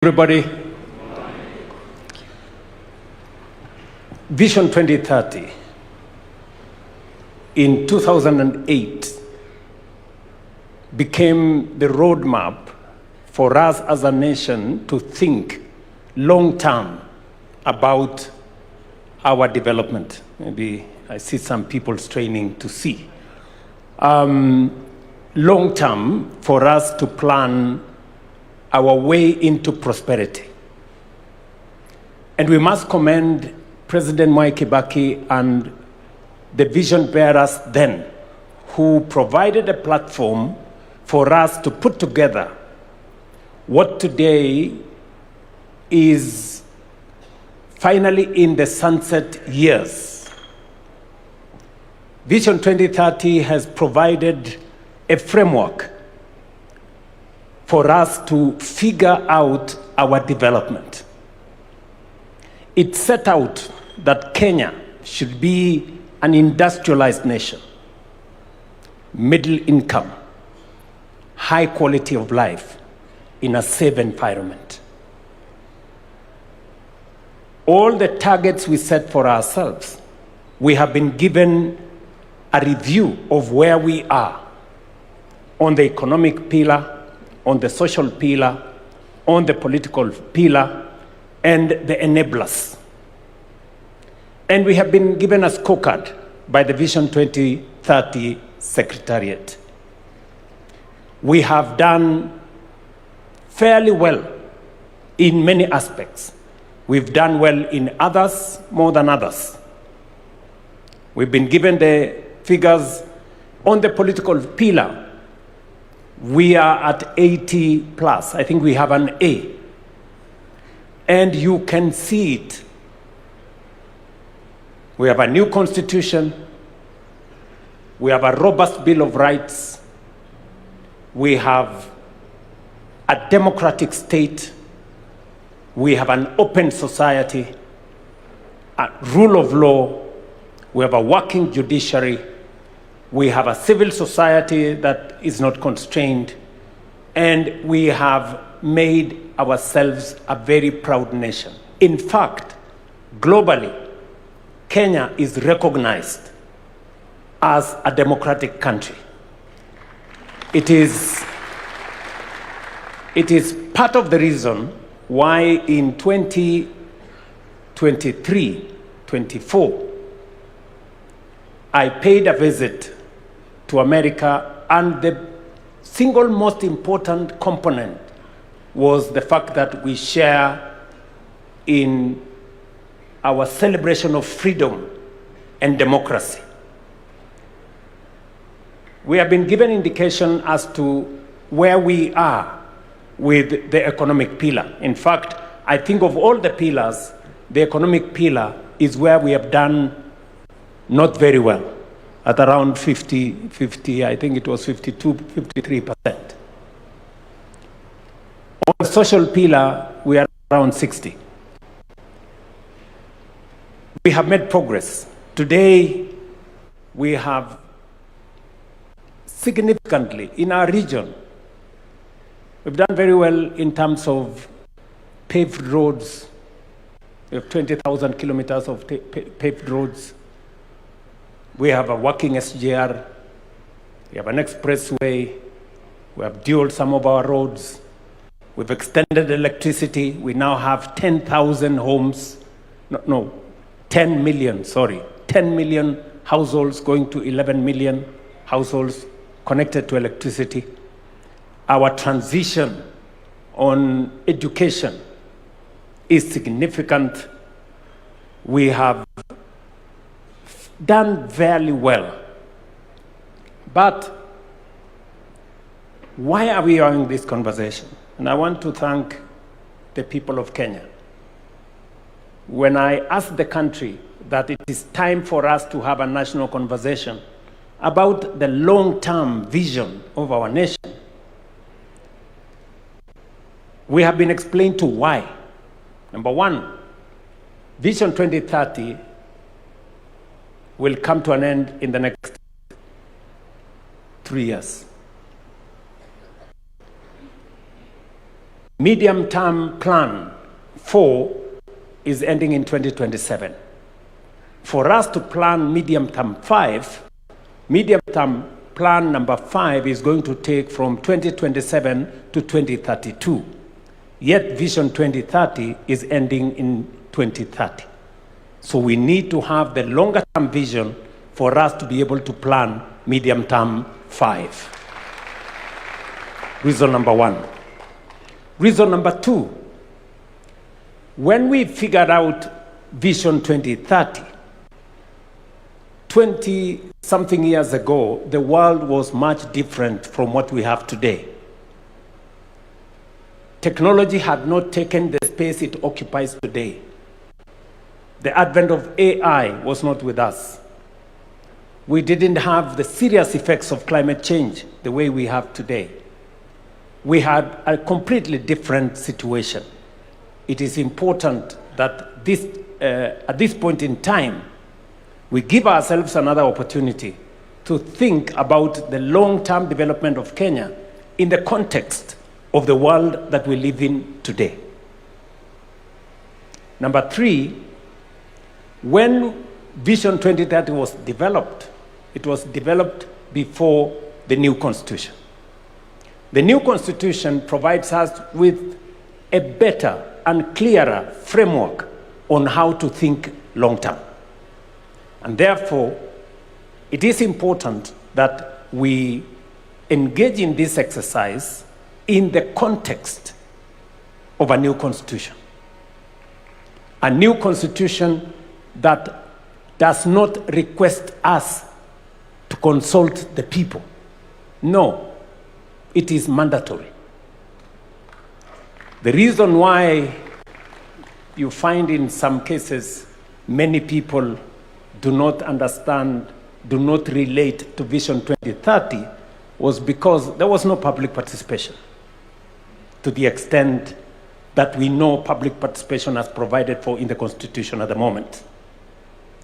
Everybody, Vision 2030 in 2008 became the roadmap for us as a nation to think long-term about our development. Maybe I see some people straining to see. Long-term for us to plan our way into prosperity. And we must commend President Mwai Kibaki and the vision bearers then, who provided a platform for us to put together what today is finally in the sunset years. Vision 2030 has provided a framework for us to figure out our development. It set out that Kenya should be an industrialized nation, middle income, high quality of life in a safe environment. All the targets we set for ourselves, we have been given a review of where we are on the economic pillar, on the social pillar, on the political pillar, and the enablers. And we have been given a scorecard by the Vision 2030 Secretariat. We have done fairly well in many aspects. We've done well in others more than others. We've been given the figures on the political pillar. We are at 80 plus. I think we have an A. And you can see it. We have a new constitution. We have a robust Bill of Rights. We have a democratic state. We have an open society, a rule of law. We have a working judiciary. We have a civil society that is not constrained, and we have made ourselves a very proud nation. In fact, globally, Kenya is recognized as a democratic country. It is part of the reason why in 2023-24, I paid a visit to America, and the single most important component was the fact that we share in our celebration of freedom and democracy. We have been given indication as to where we are with the economic pillar. In fact, I think of all the pillars, the economic pillar is where we have done not very well, at around 50, I think it was 52, 53%. On the social pillar, we are around 60. We have made progress. Today, we have significantly in our region, we've done very well in terms of paved roads. We have 20,000 kilometers of paved roads. We have a working SGR, we have an expressway, we have dualed some of our roads, we've extended electricity, we now have 10,000 homes, 10 million households going to 11 million households connected to electricity. Our transition on education is significant. We have done very well. But why are we having this conversation? And I want to thank the people of Kenya. When I asked the country that it is time for us to have a national conversation about the long-term vision of our nation, we have been explained to why. Number one, Vision 2030 will come to an end in the next 3 years. Medium-term plan 4 is ending in 2027. For us to plan medium-term 5, medium-term plan number 5 is going to take from 2027 to 2032. Yet Vision 2030 is ending in 2030. So we need to have the longer-term vision for us to be able to plan medium-term 5. Reason number 1. Reason number 2, when we figured out Vision 2030, 20-something years ago, the world was much different from what we have today. Technology had not taken the space it occupies today. The advent of AI was not with us. We didn't have the serious effects of climate change the way we have today. We had a completely different situation. It is important that at this point in time, we give ourselves another opportunity to think about the long-term development of Kenya in the context of the world that we live in today. Number 3, when Vision 2030 was developed, it was developed before the new constitution. The new constitution provides us with a better and clearer framework on how to think long-term. And therefore, it is important that we engage in this exercise in the context of a new constitution. A new constitution that does not request us to consult the people. No. It is mandatory. The reason why you find in some cases many people do not understand, do not relate to Vision 2030 was because there was no public participation to the extent that we know public participation as provided for in the Constitution at the moment.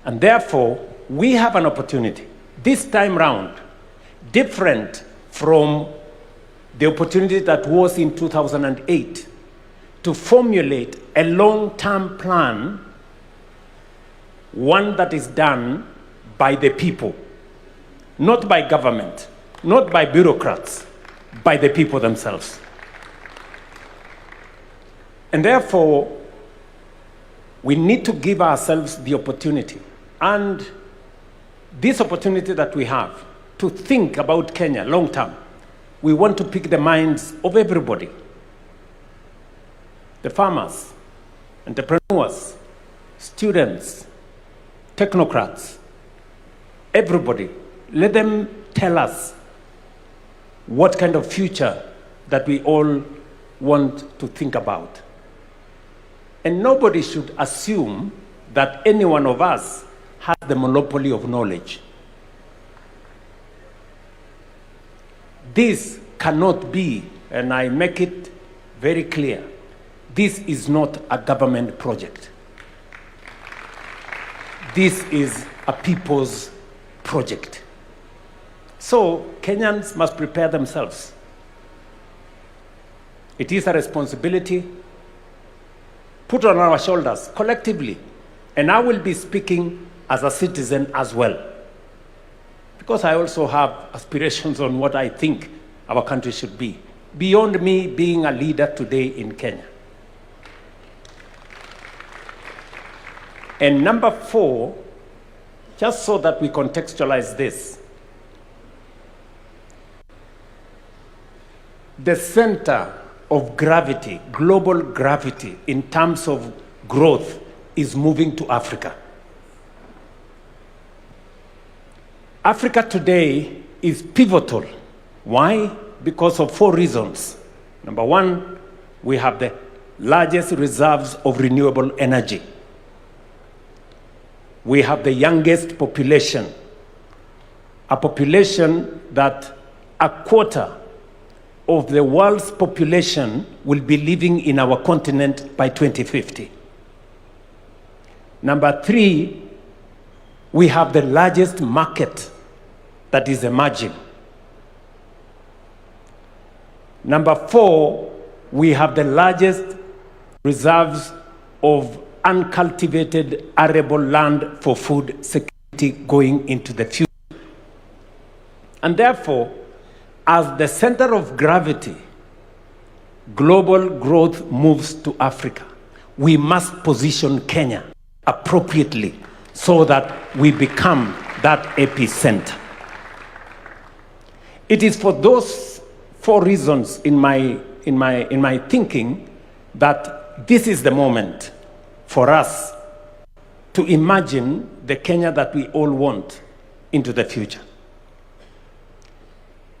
And therefore, we have an opportunity this time round, different from the opportunity that was in 2008, to formulate a long-term plan, one that is done by the people, not by government, not by bureaucrats, by the people themselves. And therefore, we need to give ourselves the opportunity, and this opportunity that we have to think about Kenya long-term. We want to pick the minds of everybody. The farmers, entrepreneurs, students, technocrats, everybody. Let them tell us what kind of future that we all want to think about. And nobody should assume that any one of us has the monopoly of knowledge. This cannot be, and I make it very clear, this is not a government project. This is a people's project. So Kenyans must prepare themselves. It is a responsibility put on our shoulders collectively. And I will be speaking as a citizen as well, because I also have aspirations on what I think our country should be, beyond me being a leader today in Kenya. And number 4, just so that we contextualize this, the center of gravity, global gravity in terms of growth is moving to Africa. Africa today is pivotal. Why? Because of 4 reasons. Number 1, we have the largest reserves of renewable energy. We have the youngest population, a population that a quarter of the world's population will be living in our continent by 2050. Number 3, we have the largest market that is emerging. Number 4, we have the largest reserves of uncultivated arable land for food security going into the future. And therefore, as the center of gravity, global growth moves to Africa, we must position Kenya appropriately so that we become that epicenter. It is for those 4 reasons in my thinking that this is the moment for us to imagine the Kenya that we all want into the future.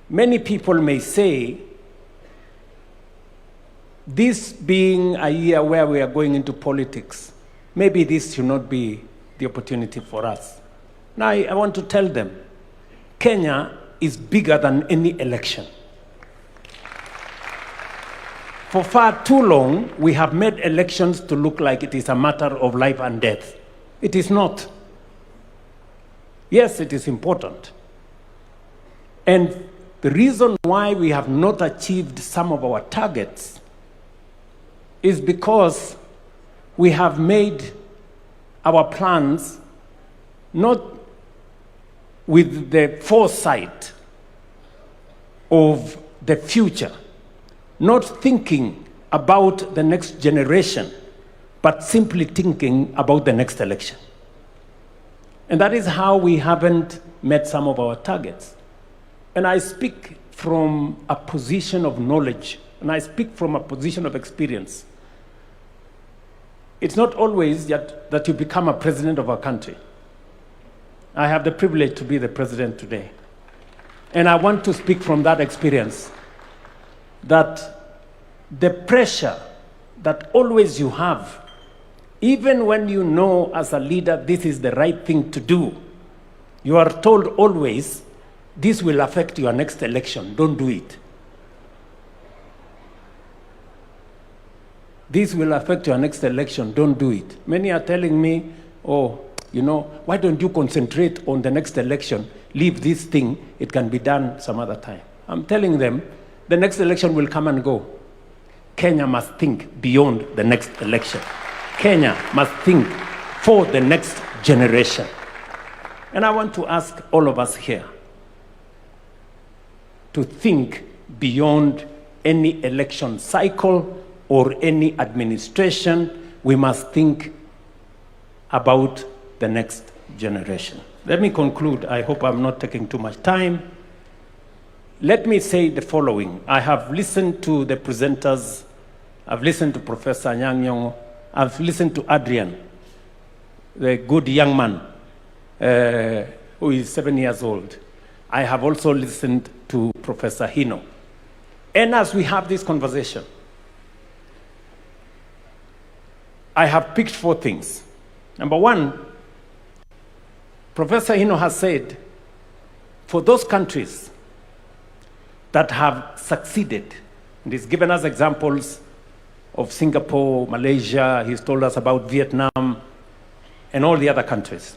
Many people may say, this being a year where we are going into politics, maybe this should not be the opportunity for us. Now, I want to tell them, Kenya is bigger than any election. For far too long, we have made elections to look like it is a matter of life and death. It is not. Yes, it is important. And the reason why we have not achieved some of our targets is because we have made our plans not with the foresight of the future, not thinking about the next generation, but simply thinking about the next election. And that is how we haven't met some of our targets. And I speak from a position of knowledge, and I speak from a position of experience. It's not always that you become a president of a country. I have the privilege to be the president today. And I want to speak from that experience, that the pressure that always you have, even when you know as a leader this is the right thing to do, you are told always, this will affect your next election, don't do it. This will affect your next election, don't do it. Many are telling me, oh, why don't you concentrate on the next election? Leave this thing, it can be done some other time. I'm telling them, the next election will come and go. Kenya must think beyond the next election. Kenya must think for the next generation. And I want to ask all of us here to think beyond any election cycle or any administration. We must think about the next generation. Let me conclude. I hope I'm not taking too much time. Let me say the following. I have listened to the presenters. I've listened to Professor Anyang' Nyong'o. I've listened to Adrian, the good young man who is 7 years old. I have also listened to Professor Hino. And as we have this conversation, I have picked 4 things. Number 1, Professor Hino has said, for those countries that have succeeded, and he's given us examples of Singapore, Malaysia, he's told us about Vietnam, and all the other countries.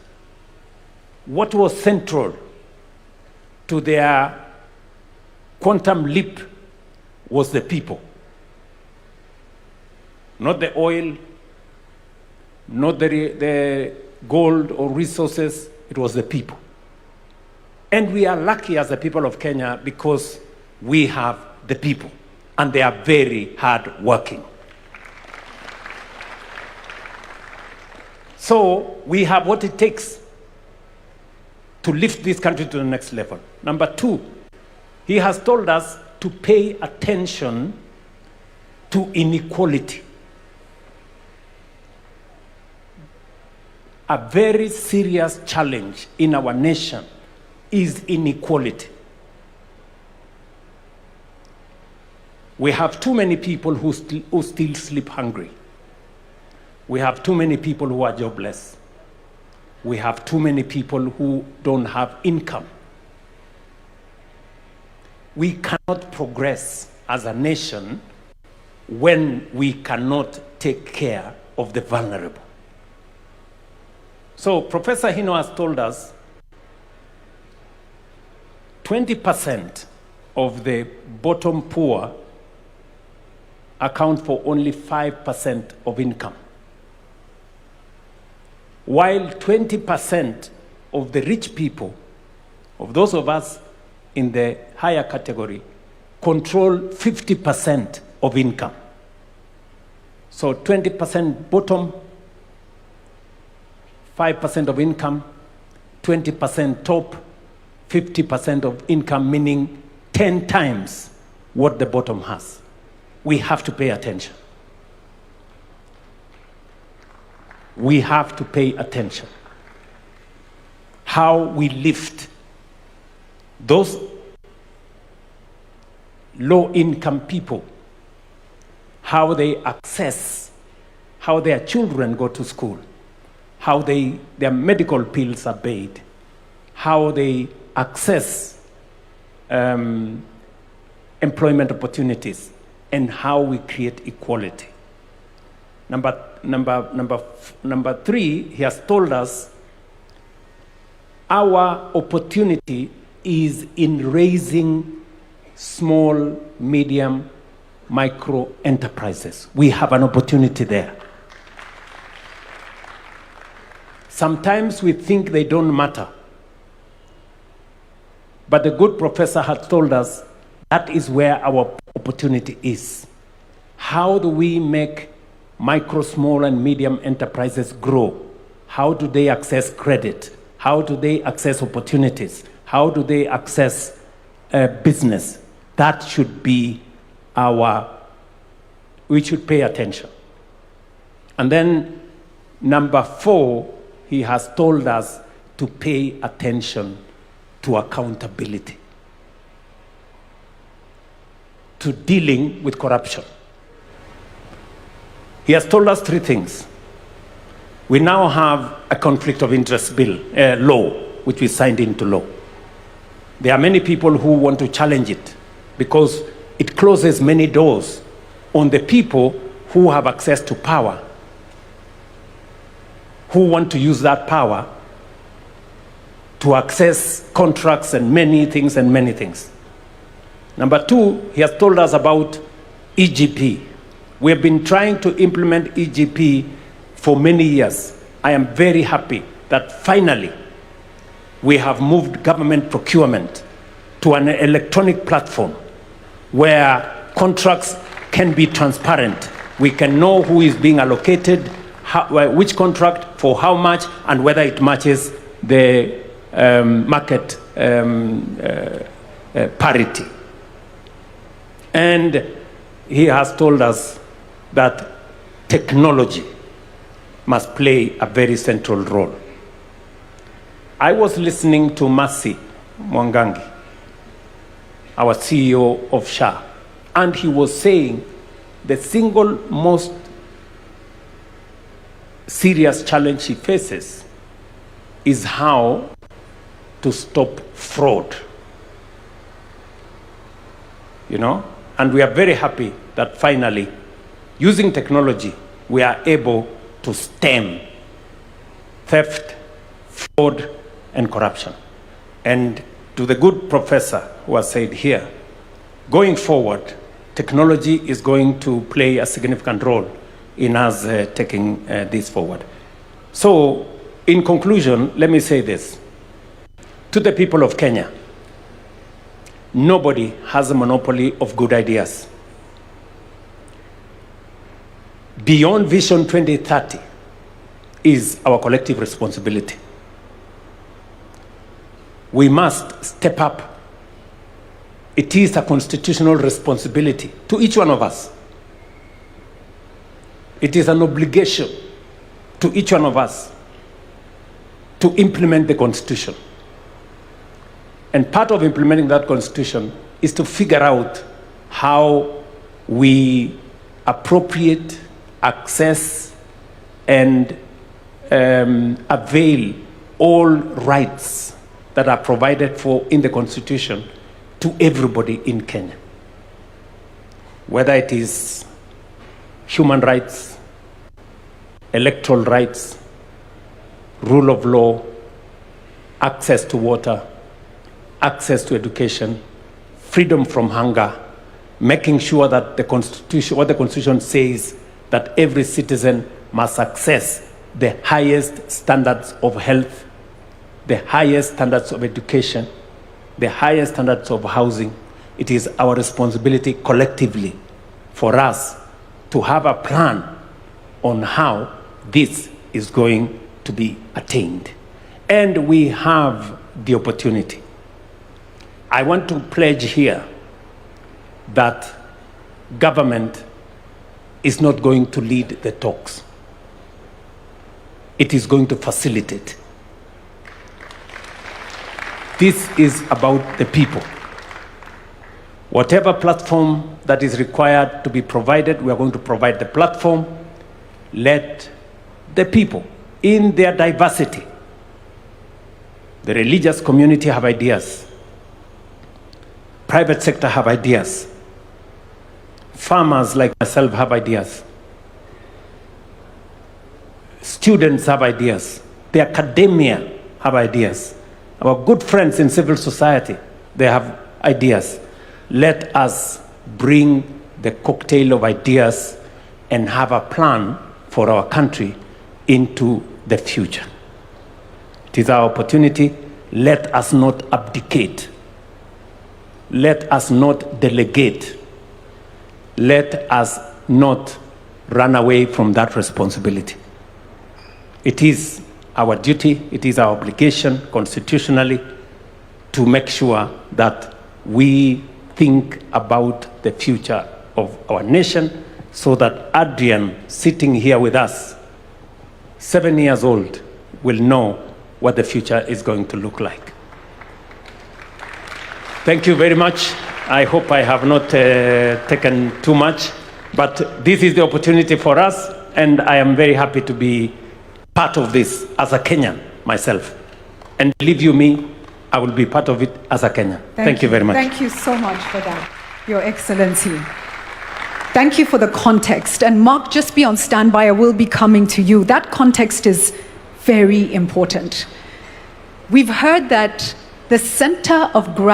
What was central to their quantum leap was the people. Not the oil, not the gold or resources, it was the people. And we are lucky as the people of Kenya because we have the people, and they are very hard working. So we have what it takes to lift this country to the next level. Number 2, he has told us to pay attention to inequality. A very serious challenge in our nation is inequality. We have too many people who still sleep hungry. We have too many people who are jobless. We have too many people who don't have income. We cannot progress as a nation when we cannot take care of the vulnerable. So Professor Hino has told us 20% of the bottom poor account for only 5% of income, while 20% of the rich people, of those of us in the higher category, control 50% of income. So 20% bottom, 5% of income, 20% top, 50% of income, meaning 10 times what the bottom has. We have to pay attention. We have to pay attention. How we lift those low-income people, how they access, how their children go to school, how their medical bills are paid, how they access employment opportunities, and how we create equality. Number three, he has told us our opportunity is in raising small, medium, micro enterprises. We have an opportunity there. Sometimes we think they don't matter. But the good professor had told us that is where our opportunity is. How do we make micro, small, and medium enterprises grow? How do they access credit? How do they access opportunities? How do they access business? That should be we should pay attention. And then number 4, he has told us to pay attention to accountability, to dealing with corruption. He has told us 3 things. We now have a conflict of interest law, which we signed into law. There are many people who want to challenge it because it closes many doors on the people who have access to power, who want to use that power to access contracts and many things. Number 2, he has told us about EGP. We have been trying to implement EGP for many years. I am very happy that finally we have moved government procurement to an electronic platform where contracts can be transparent. We can know who is being allocated, which contract, for how much, and whether it matches the market parity. And he has told us that technology must play a very central role. I was listening to Mercy Mwangangi, our CEO of SHA, and he was saying the single most serious challenge he faces is how to stop fraud. And we are very happy that finally, using technology, we are able to stem theft, fraud, and corruption. And to the good professor who has said here, going forward, technology is going to play a significant role in us taking this forward. So, in conclusion, let me say this. To the people of Kenya, nobody has a monopoly of good ideas. Beyond Vision 2030 is our collective responsibility. We must step up. It is a constitutional responsibility to each one of us. It is an obligation to each one of us to implement the Constitution. And part of implementing that Constitution is to figure out how we appropriate, access, and avail all rights that are provided for in the Constitution to everybody in Kenya. Whether it is human rights, electoral rights, rule of law, access to water, access to education, freedom from hunger, making sure that the Constitution, what the Constitution says, that every citizen must access the highest standards of health, the highest standards of education, the highest standards of housing. It is our responsibility collectively for us to have a plan on how this is going to be attained. And we have the opportunity. I want to pledge here that government is not going to lead the talks. It is going to facilitate. This is about the people. Whatever platform that is required to be provided, we are going to provide the platform. Let the people, in their diversity, the religious community have ideas, private sector have ideas, farmers like myself have ideas, students have ideas, the academia have ideas, our good friends in civil society, they have ideas. Let us bring the cocktail of ideas and have a plan for our country into the future. It is our opportunity. Let us not abdicate. Let us not delegate. Let us not run away from that responsibility. It is our duty, it is our obligation constitutionally to make sure that we think about the future of our nation so that Adrian, sitting here with us, 7 years old, will know what the future is going to look like. Thank you very much. I hope I have not taken too much, but this is the opportunity for us, and I am very happy to be part of this as a Kenyan myself. And believe you me, I will be part of it as a Kenyan. Thank you very much. Thank you so much for that, Your Excellency. Thank you for the context. And Mark, just be on standby. I will be coming to you. That context is very important. We've heard that the center of gravity